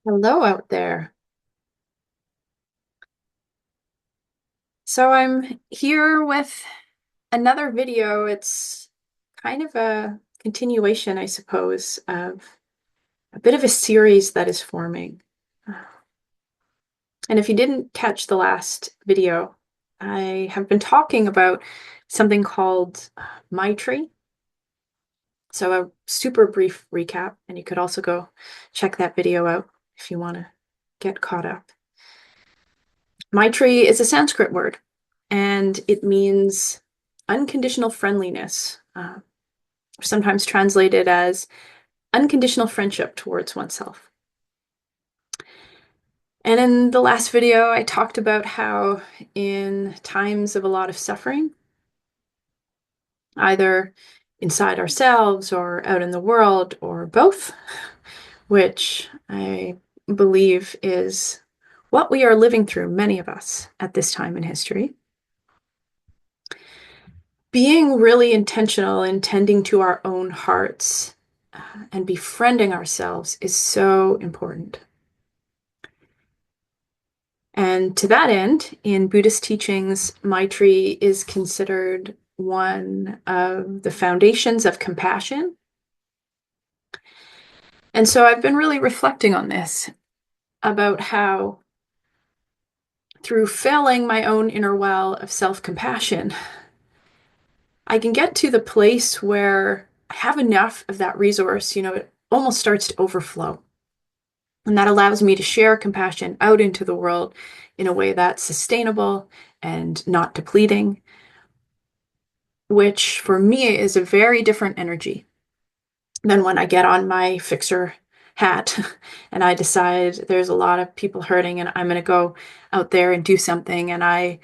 Hello out there. So I'm here with another video. It's kind of a continuation, I suppose, of a bit of a series that is forming. And if you didn't catch the last video, I have been talking about something called Maitri. So a super brief recap, and you could also go check that video out if you want to get caught up. Maitri is a Sanskrit word, and it means unconditional friendliness, sometimes translated as unconditional friendship towards oneself. And in the last video, I talked about how in times of a lot of suffering, either inside ourselves or out in the world or both, which I believe is what we are living through, many of us, at this time in history. Being really intentional in tending to our own hearts and befriending ourselves is so important. And to that end, in Buddhist teachings, Maitri is considered one of the foundations of compassion. And so I've been really reflecting on this about how, through filling my own inner well of self-compassion, I can get to the place where I have enough of that resource, it almost starts to overflow. And that allows me to share compassion out into the world in a way that's sustainable and not depleting, which for me is a very different energy than when I get on my fixer hat and I decide there's a lot of people hurting and I'm going to go out there and do something. And I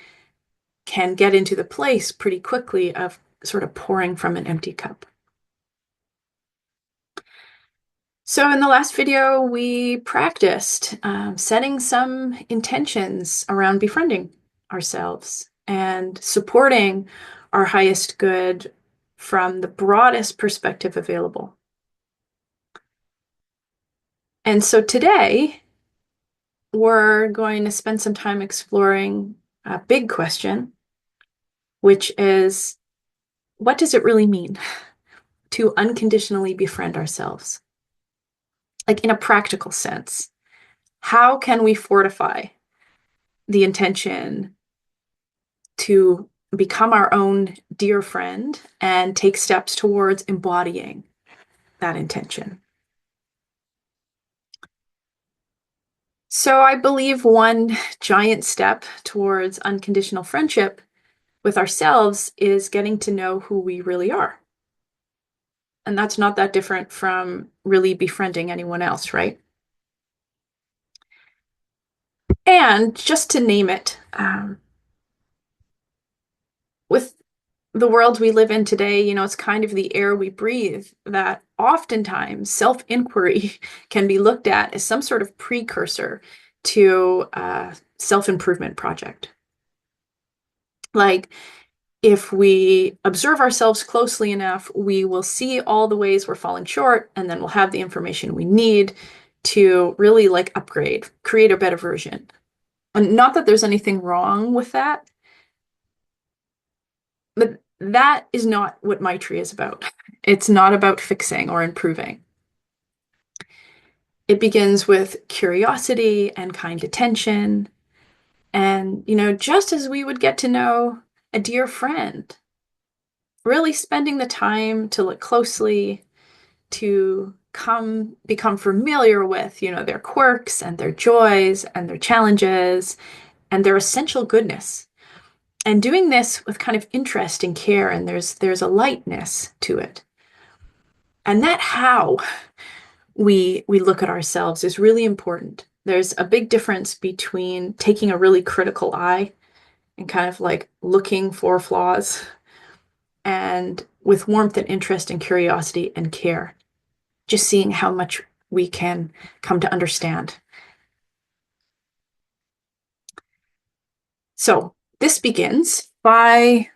can get into the place pretty quickly of sort of pouring from an empty cup. So in the last video, we practiced setting some intentions around befriending ourselves and supporting our highest good from the broadest perspective available. And so today, we're going to spend some time exploring a big question, which is, what does it really mean to unconditionally befriend ourselves? Like in a practical sense, how can we fortify the intention to become our own dear friend and take steps towards embodying that intention? So I believe one giant step towards unconditional friendship with ourselves is getting to know who we really are. And that's not that different from really befriending anyone else, right? And just to name it, with the world we live in today, it's kind of the air we breathe, that oftentimes self-inquiry can be looked at as some sort of precursor to a self-improvement project. Like, if we observe ourselves closely enough, we will see all the ways we're falling short, and then we'll have the information we need to really upgrade, create a better version. And not that there's anything wrong with that, but that is not what Maitri is about. It's not about fixing or improving. It begins with curiosity and kind attention. And, just as we would get to know a dear friend, really spending the time to look closely, to become familiar with, their quirks and their joys and their challenges and their essential goodness. And doing this with kind of interest and care, and there's a lightness to it. And that how we look at ourselves is really important. There's a big difference between taking a really critical eye and kind of looking for flaws, and with warmth and interest and curiosity and care, just seeing how much we can come to understand. So this begins by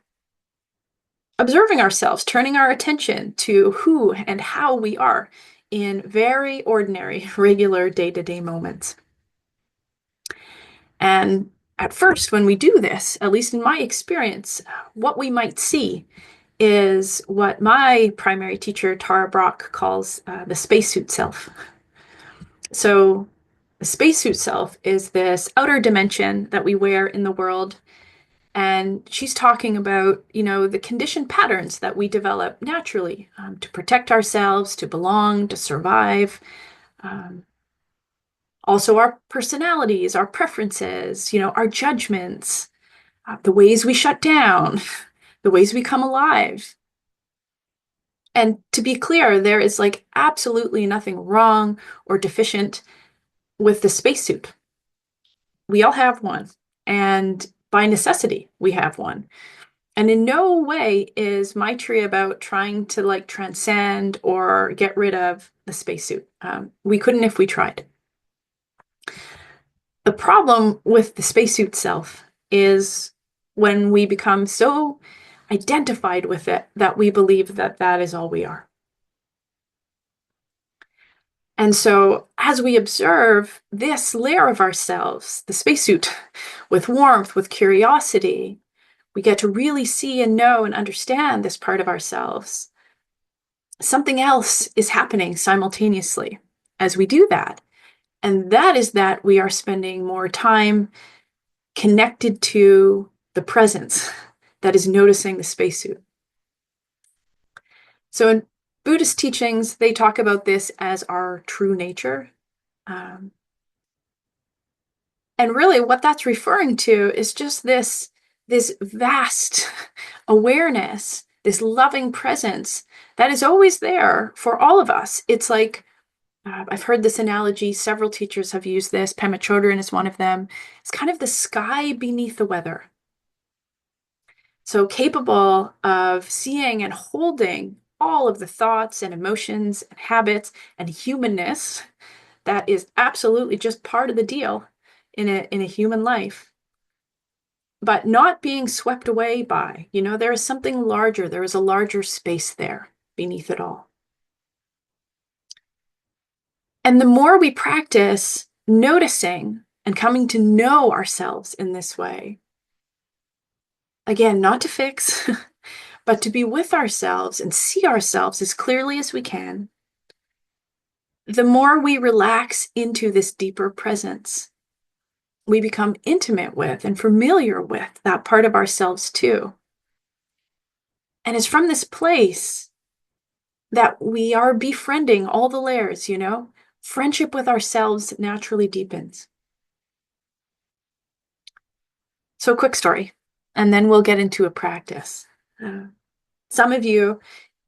observing ourselves, turning our attention to who and how we are in very ordinary, regular day-to-day moments. And at first, when we do this, at least in my experience, what we might see is what my primary teacher, Tara Brach, calls the spacesuit self. So the spacesuit self is this outer dimension that we wear in the world. And she's talking about, the conditioned patterns that we develop naturally to protect ourselves, to belong, to survive. Um, Also, our personalities, our preferences, our judgments, the ways we shut down, the ways we come alive. And to be clear, there is like absolutely nothing wrong or deficient with the spacesuit. We all have one. And by necessity, we have one. And in no way is Maitri about trying to like transcend or get rid of the spacesuit. We couldn't if we tried. The problem with the spacesuit self is when we become so identified with it that we believe that that is all we are. And so as we observe this layer of ourselves, the spacesuit, with warmth, with curiosity, we get to really see and know and understand this part of ourselves. Something else is happening simultaneously as we do that. And that is that we are spending more time connected to the presence that is noticing the spacesuit. So in Buddhist teachings, they talk about this as our true nature. And really what that's referring to is just this vast awareness, this loving presence that is always there for all of us. It's like, I've heard this analogy, several teachers have used this, Pema Chodron is one of them. It's kind of the sky beneath the weather. So capable of seeing and holding all of the thoughts and emotions and habits and humanness that is absolutely just part of the deal in a human life, but not being swept away by, there is something larger. There is a larger space there beneath it all. And the more we practice noticing and coming to know ourselves in this way, again, not to fix, but to be with ourselves and see ourselves as clearly as we can, the more we relax into this deeper presence, we become intimate with and familiar with that part of ourselves too. And it's from this place that we are befriending all the layers, Friendship with ourselves naturally deepens. So, quick story, and then we'll get into a practice. Some of you,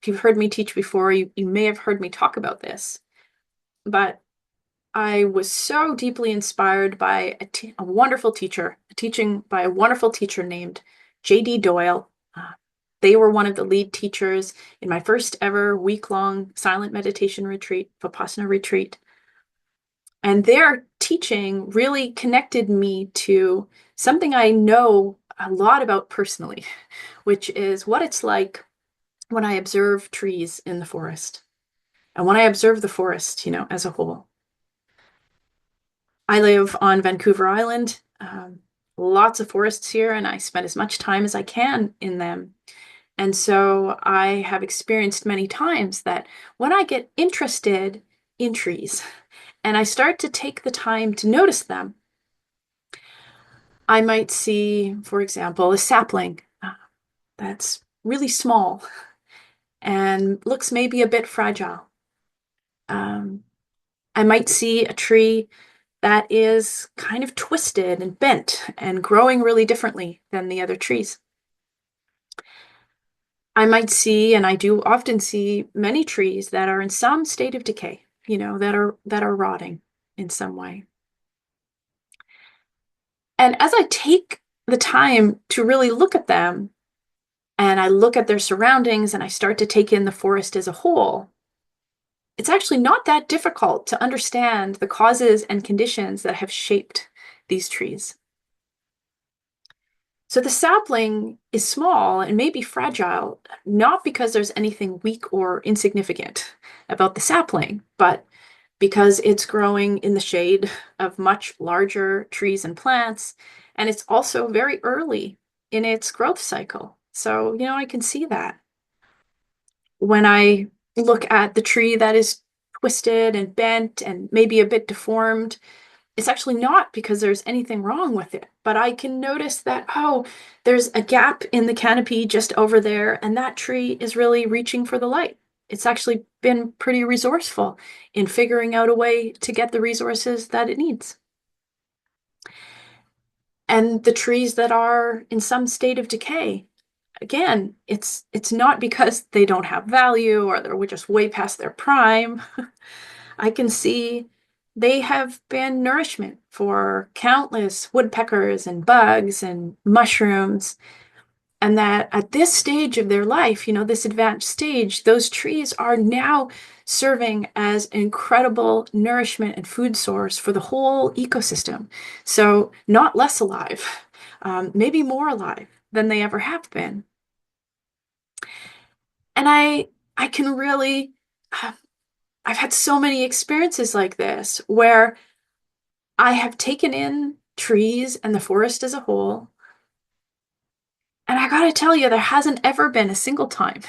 if you've heard me teach before, you may have heard me talk about this, but I was so deeply inspired by a wonderful teacher, teaching by a wonderful teacher named J.D. Doyle. They were one of the lead teachers in my first ever week-long silent meditation retreat, Vipassana retreat. And their teaching really connected me to something I know a lot about personally, which is what it's like when I observe trees in the forest and when I observe the forest, as a whole. I live on Vancouver Island, lots of forests here, and I spend as much time as I can in them. And so I have experienced many times that when I get interested in trees and I start to take the time to notice them, I might see, for example, a sapling that's really small and looks maybe a bit fragile. I might see a tree that is kind of twisted and bent and growing really differently than the other trees. I might see, and I do often see, many trees that are in some state of decay, that are rotting in some way. And as I take the time to really look at them, and I look at their surroundings, and I start to take in the forest as a whole, it's actually not that difficult to understand the causes and conditions that have shaped these trees. So the sapling is small and may be fragile, not because there's anything weak or insignificant about the sapling, but because it's growing in the shade of much larger trees and plants, and it's also very early in its growth cycle. So, I can see that when I look at the tree that is twisted and bent and maybe a bit deformed. It's actually not because there's anything wrong with it, but I can notice that, oh, there's a gap in the canopy just over there, and that tree is really reaching for the light. It's actually been pretty resourceful in figuring out a way to get the resources that it needs. And the trees that are in some state of decay, again, it's not because they don't have value or they're just way past their prime. I can see they have been nourishment for countless woodpeckers and bugs and mushrooms. And that at this stage of their life, this advanced stage, those trees are now serving as an incredible nourishment and food source for the whole ecosystem. So, not less alive, maybe more alive than they ever have been. And I can really, I've had so many experiences like this where I have taken in trees and the forest as a whole. And I gotta tell you, there hasn't ever been a single time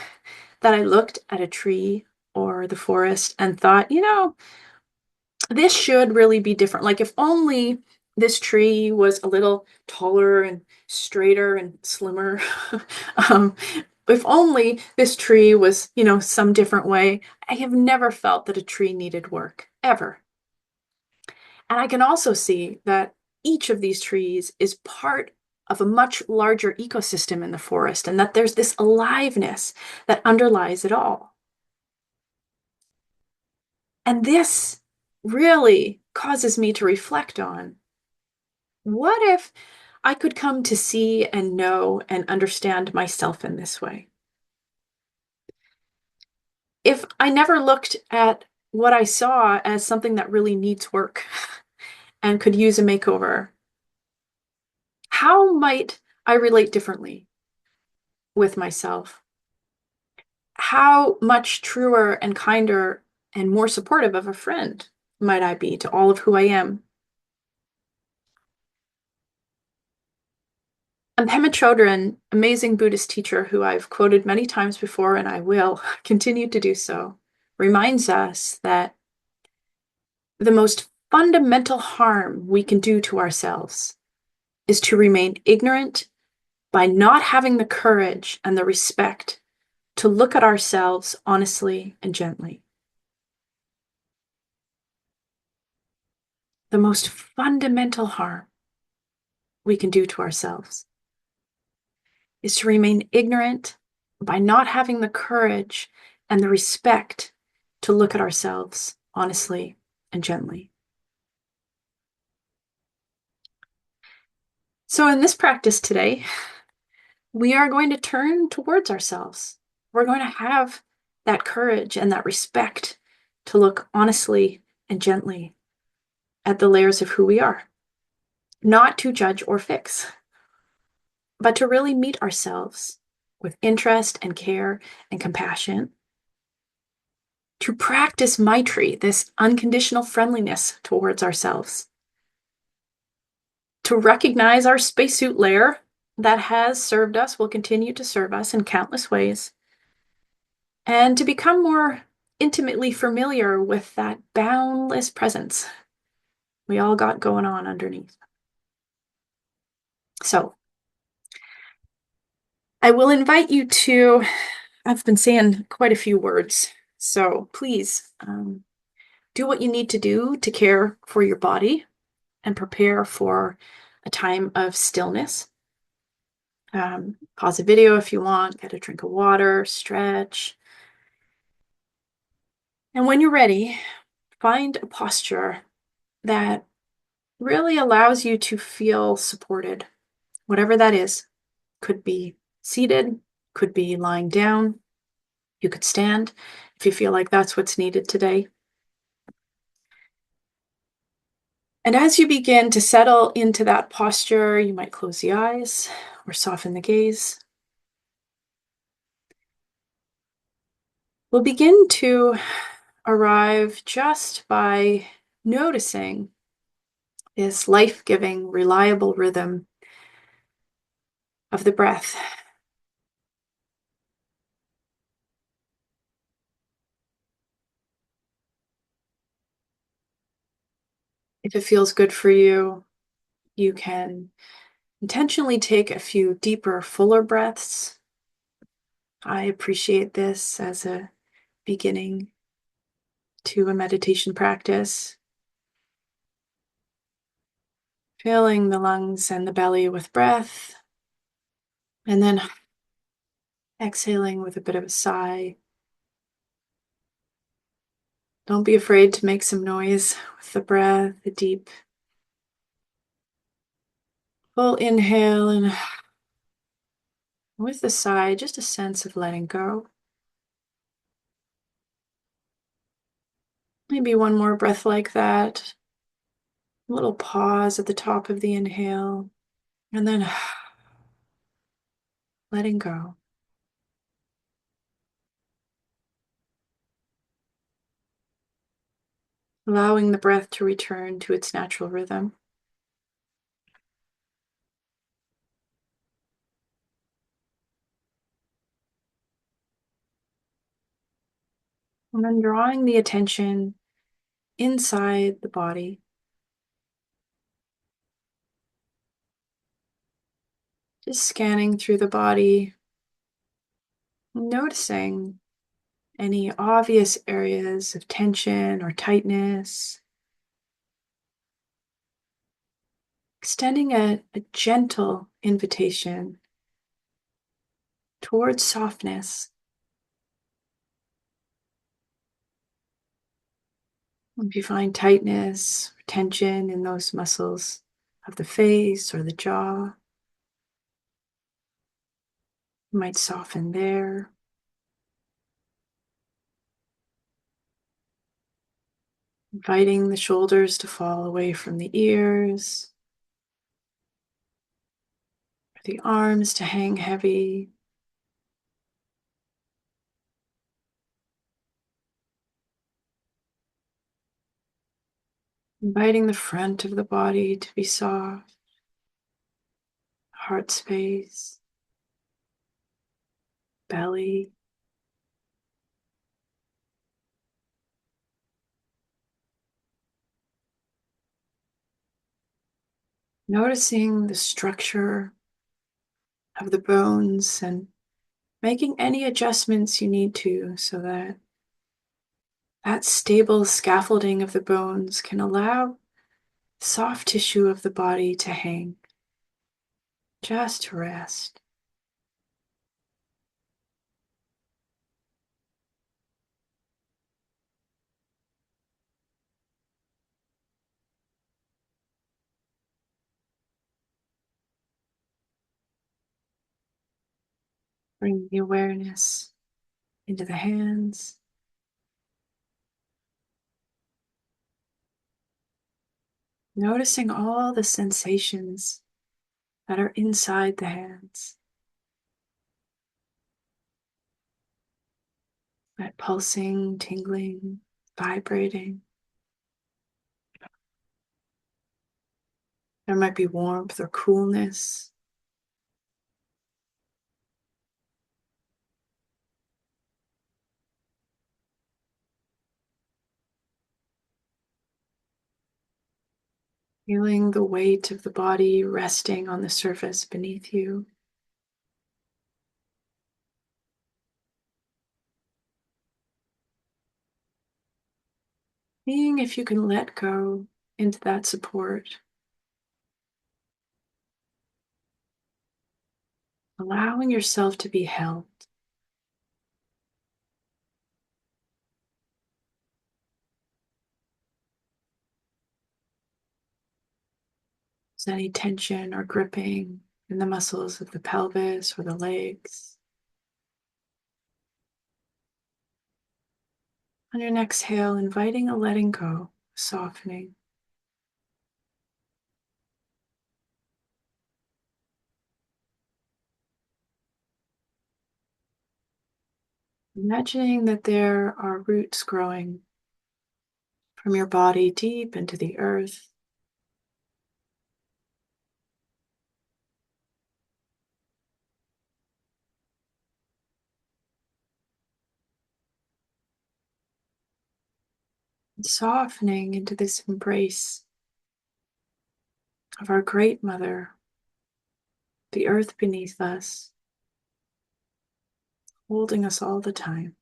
that I looked at a tree or the forest and thought, this should really be different. Like, if only this tree was a little taller and straighter and slimmer. um, if only this tree was, some different way. I have never felt that a tree needed work, ever. And I can also see that each of these trees is part of a much larger ecosystem in the forest, and that there's this aliveness that underlies it all. And this really causes me to reflect on, what if I could come to see and know and understand myself in this way? If I never looked at what I saw as something that really needs work and could use a makeover, how might I relate differently with myself? How much truer and kinder and more supportive of a friend might I be to all of who I am? And Pema Chodron, amazing Buddhist teacher who I've quoted many times before and I will continue to do so, reminds us that the most fundamental harm we can do to ourselves is to remain ignorant by not having the courage and the respect to look at ourselves honestly and gently. The most fundamental harm we can do to ourselves is to remain ignorant by not having the courage and the respect to look at ourselves honestly and gently. So, in this practice today, we are going to turn towards ourselves. We're going to have that courage and that respect to look honestly and gently at the layers of who we are, not to judge or fix, but to really meet ourselves with interest and care and compassion, to practice Maitri, this unconditional friendliness towards ourselves, to recognize our spacesuit layer that has served us, will continue to serve us in countless ways, and to become more intimately familiar with that boundless presence we all got going on underneath. So, I will invite you to, I've been saying quite a few words, so please do what you need to do to care for your body and prepare for a time of stillness. Pause the video if you want, get a drink of water, stretch. And when you're ready, find a posture that really allows you to feel supported, whatever that is. Could be seated, could be lying down. You could stand if you feel like that's what's needed today. And as you begin to settle into that posture, you might close the eyes or soften the gaze. We'll begin to arrive just by noticing this life-giving, reliable rhythm of the breath. If it feels good for you, you can intentionally take a few deeper, fuller breaths. I appreciate this as a beginning to a meditation practice. Filling the lungs and the belly with breath, and then exhaling with a bit of a sigh. Don't be afraid to make some noise with the breath, the deep, full inhale, and with the sigh, just a sense of letting go. Maybe one more breath like that. A little pause at the top of the inhale, and then letting go. Allowing the breath to return to its natural rhythm. And then drawing the attention inside the body. Just scanning through the body, noticing any obvious areas of tension or tightness. Extending a gentle invitation towards softness. If you find tightness or tension in those muscles of the face or the jaw, you might soften there. Inviting the shoulders to fall away from the ears, or the arms to hang heavy. Inviting the front of the body to be soft, heart space, belly. Noticing the structure of the bones and making any adjustments you need to so that that stable scaffolding of the bones can allow soft tissue of the body to hang, just to rest. Bring the awareness into the hands. Noticing all the sensations that are inside the hands. That pulsing, tingling, vibrating. There might be warmth or coolness. Feeling the weight of the body resting on the surface beneath you. Seeing if you can let go into that support. Allowing yourself to be held. Is any tension or gripping in the muscles of the pelvis or the legs? On your exhale, inviting a letting go, softening. Imagining that there are roots growing from your body deep into the earth, and softening into this embrace of our great mother, the earth beneath us, holding us all the time.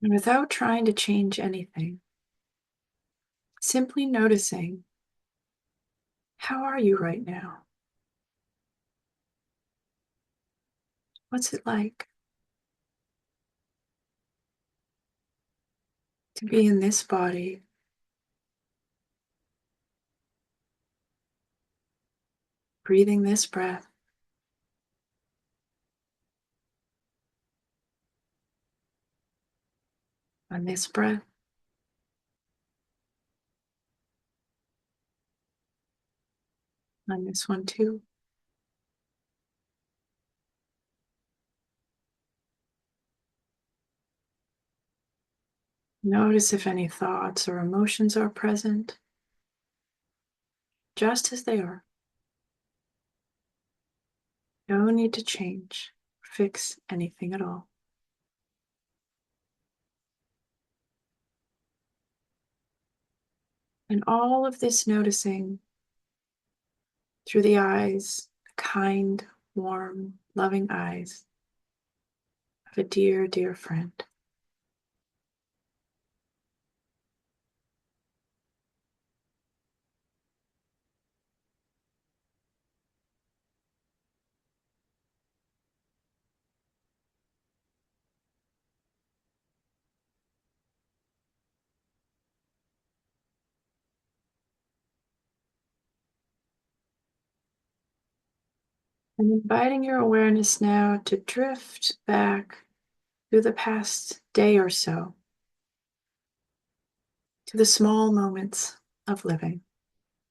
And without trying to change anything, simply noticing, how are you right now? What's it like to be in this body, breathing this breath, on this breath, on this one too? Notice if any thoughts or emotions are present, just as they are. No need to change, fix anything at all. And all of this noticing through the eyes, the kind, warm, loving eyes of a dear, dear friend. And inviting your awareness now to drift back through the past day or so to the small moments of living.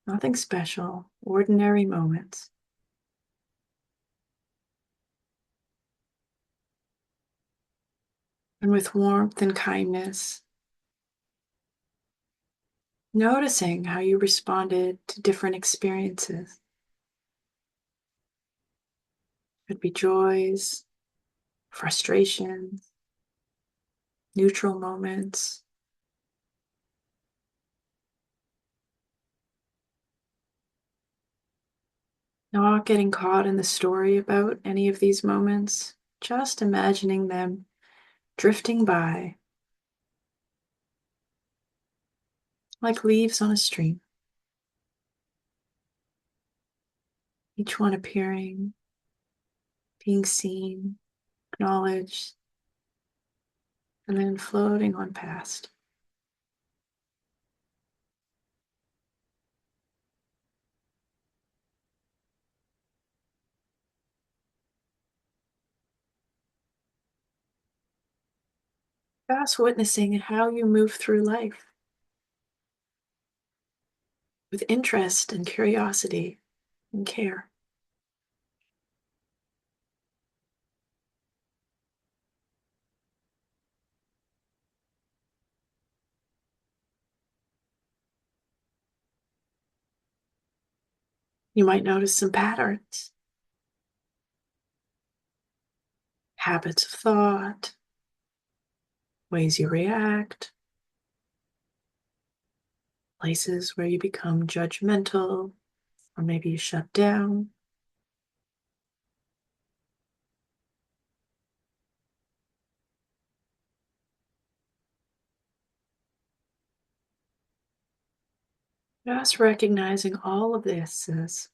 Nothing special, ordinary moments. And with warmth and kindness, noticing how you responded to different experiences. Could be joys, frustrations, neutral moments. Not getting caught in the story about any of these moments, just imagining them drifting by like leaves on a stream, each one appearing, being seen, acknowledged, and then floating on past. Just witnessing how you move through life with interest and curiosity and care. You might notice some patterns, habits of thought, ways you react, places where you become judgmental or maybe you shut down. Just recognizing all of this as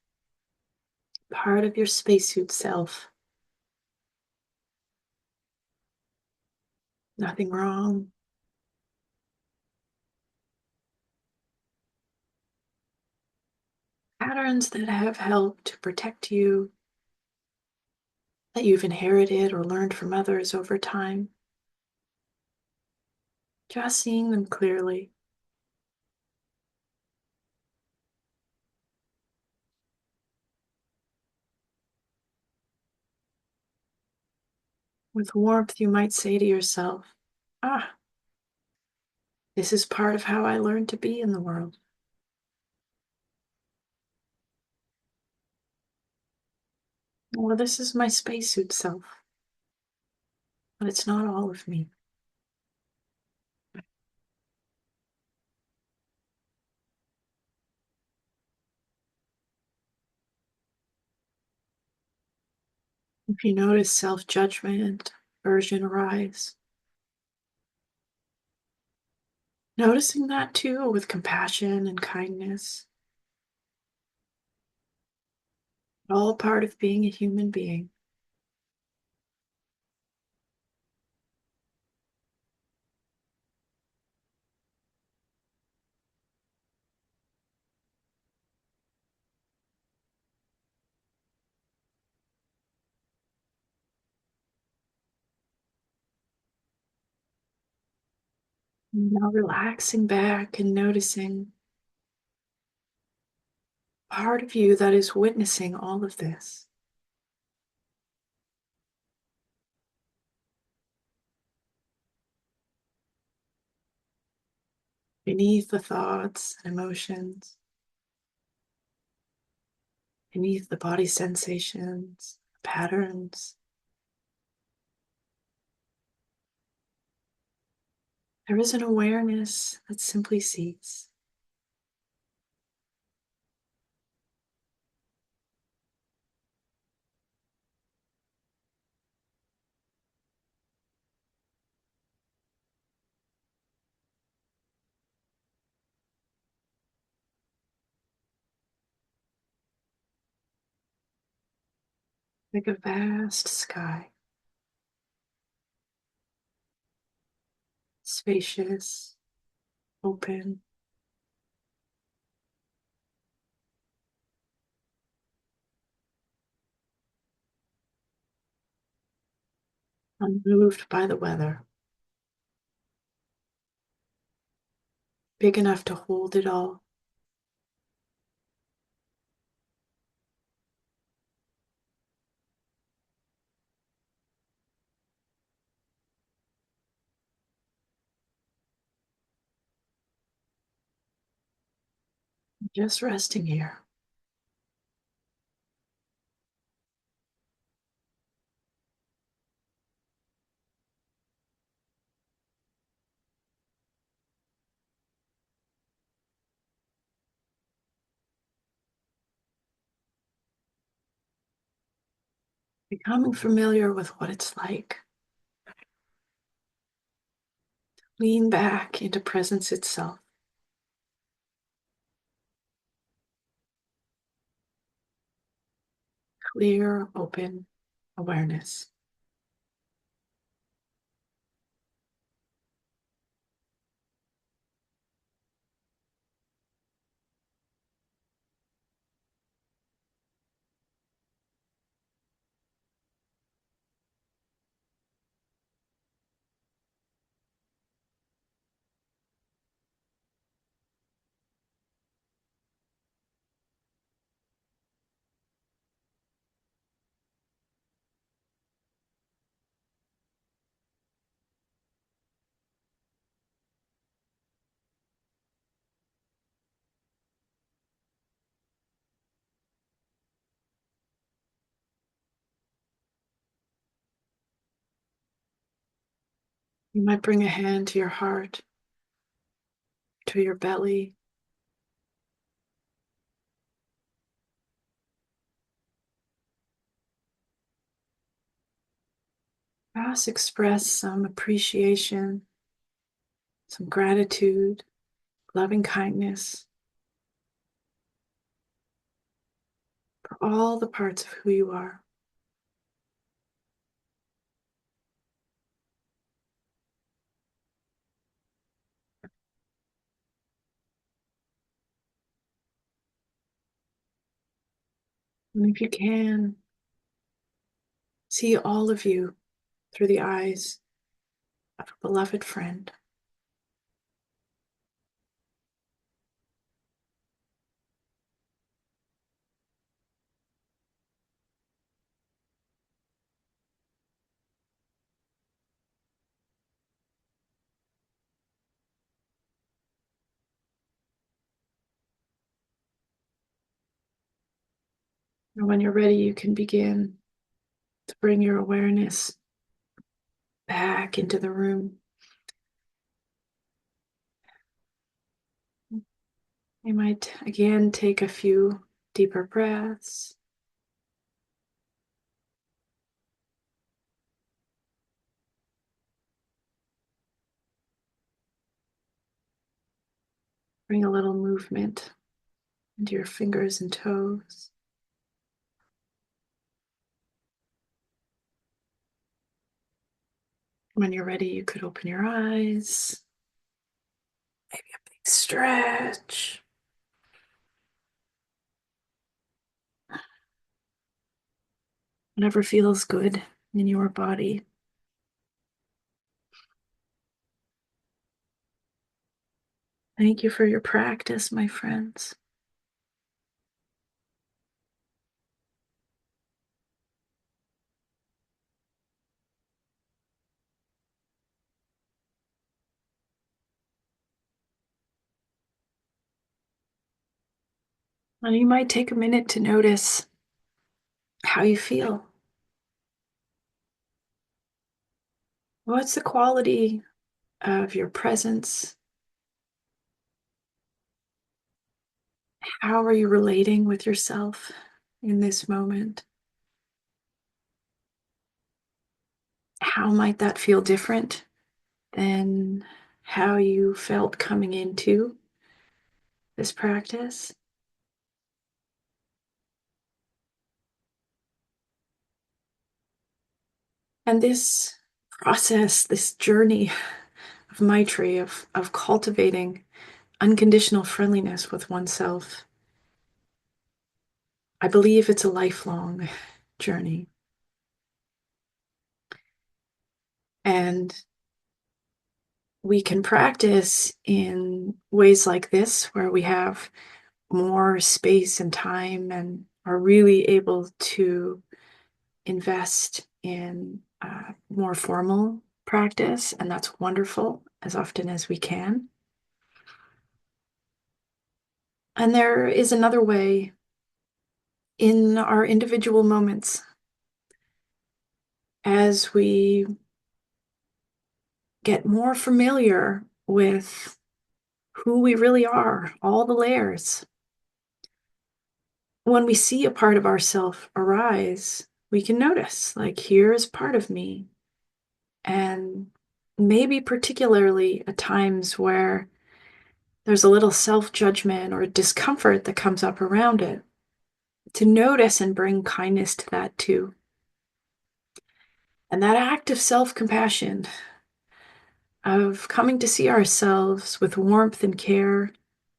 part of your spacesuit self. Nothing wrong. Patterns that have helped to protect you that you've inherited or learned from others over time. Just seeing them clearly. With warmth, you might say to yourself, ah, this is part of how I learned to be in the world. Or this is my spacesuit self, but it's not all of me. If you notice self-judgment, aversion arise, noticing that too with compassion and kindness, all part of being a human being. Now relaxing back and noticing part of you that is witnessing all of this. Beneath the thoughts and emotions, beneath the body sensations, patterns, there is an awareness that simply sees. Like a vast sky, spacious, open, unmoved by the weather, big enough to hold it all. Just resting here, becoming familiar with what it's like. Lean back into presence itself, clear, open awareness. You might bring a hand to your heart, to your belly. Just express some appreciation, some gratitude, loving kindness for all the parts of who you are. And if you can, See all of you through the eyes of a beloved friend. And when you're ready, you can begin to bring your awareness back into the room. You might again take a few deeper breaths. Bring a little movement into your fingers and toes. When you're ready, you could open your eyes. Maybe a big stretch. Whatever feels good in your body. Thank you for your practice, my friends. And you might take a minute to notice how you feel. What's the quality of your presence? How are you relating with yourself in this moment? How might that feel different than how you felt coming into this practice? And this process, this journey of Maitri, of cultivating unconditional friendliness with oneself, I believe it's a lifelong journey. And we can practice in ways like this, where we have more space and time and are really able to invest in more formal practice. And that's wonderful, as often as we can. And there is another way in our individual moments as we get more familiar with who we really are, all the layers. When we see a part of ourself arise, we can notice, like, here's part of me. And maybe particularly at times where there's a little self-judgment or discomfort that comes up around it, to notice and bring kindness to that too. And that act of self-compassion, of coming to see ourselves with warmth and care,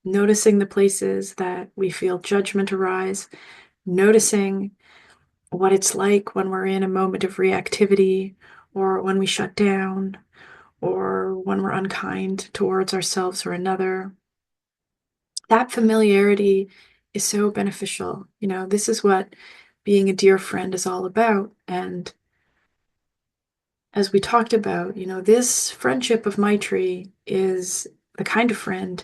noticing the places that we feel judgment arise, noticing what it's like when we're in a moment of reactivity, or when we shut down, or when we're unkind towards ourselves or another. That familiarity is so beneficial. This is what being a dear friend is all about. And as we talked about, this friendship of Maitri is the kind of friend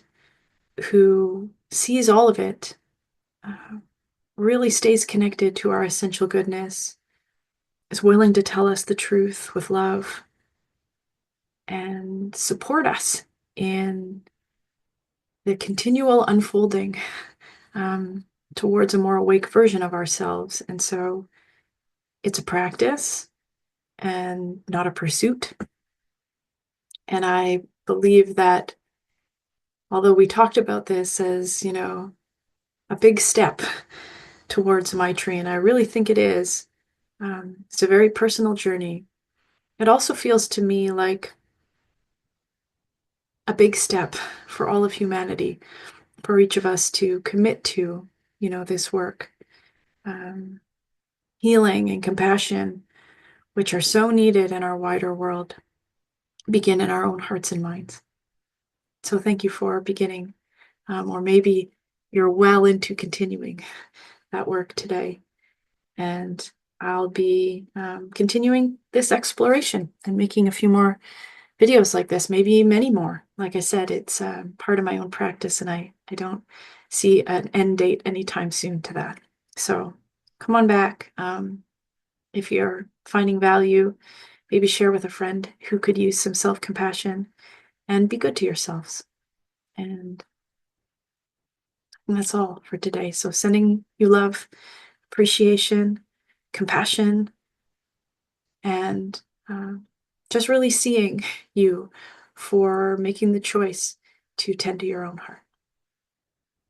who sees all of it, uh, really stays connected to our essential goodness, is willing to tell us the truth with love, and support us in the continual unfolding um, towards a more awake version of ourselves. And so it's a practice and not a pursuit. And I believe that although we talked about this as, a big step towards Maitri, and I really think it is, it's a very personal journey. It also feels to me like a big step for all of humanity, for each of us to commit to, this work. Healing and compassion which are so needed in our wider world, begin in our own hearts and minds. So thank you for beginning, or maybe you're well into continuing that work today. And I'll be continuing this exploration and making a few more videos like this, maybe many more. Like I said, it's part of my own practice, and I don't see an end date anytime soon to that. So come on back. If you're finding value, maybe share with a friend who could use some self-compassion, and be good to yourselves. And that's all for today. So sending you love, appreciation, compassion, and just really seeing you for making the choice to tend to your own heart.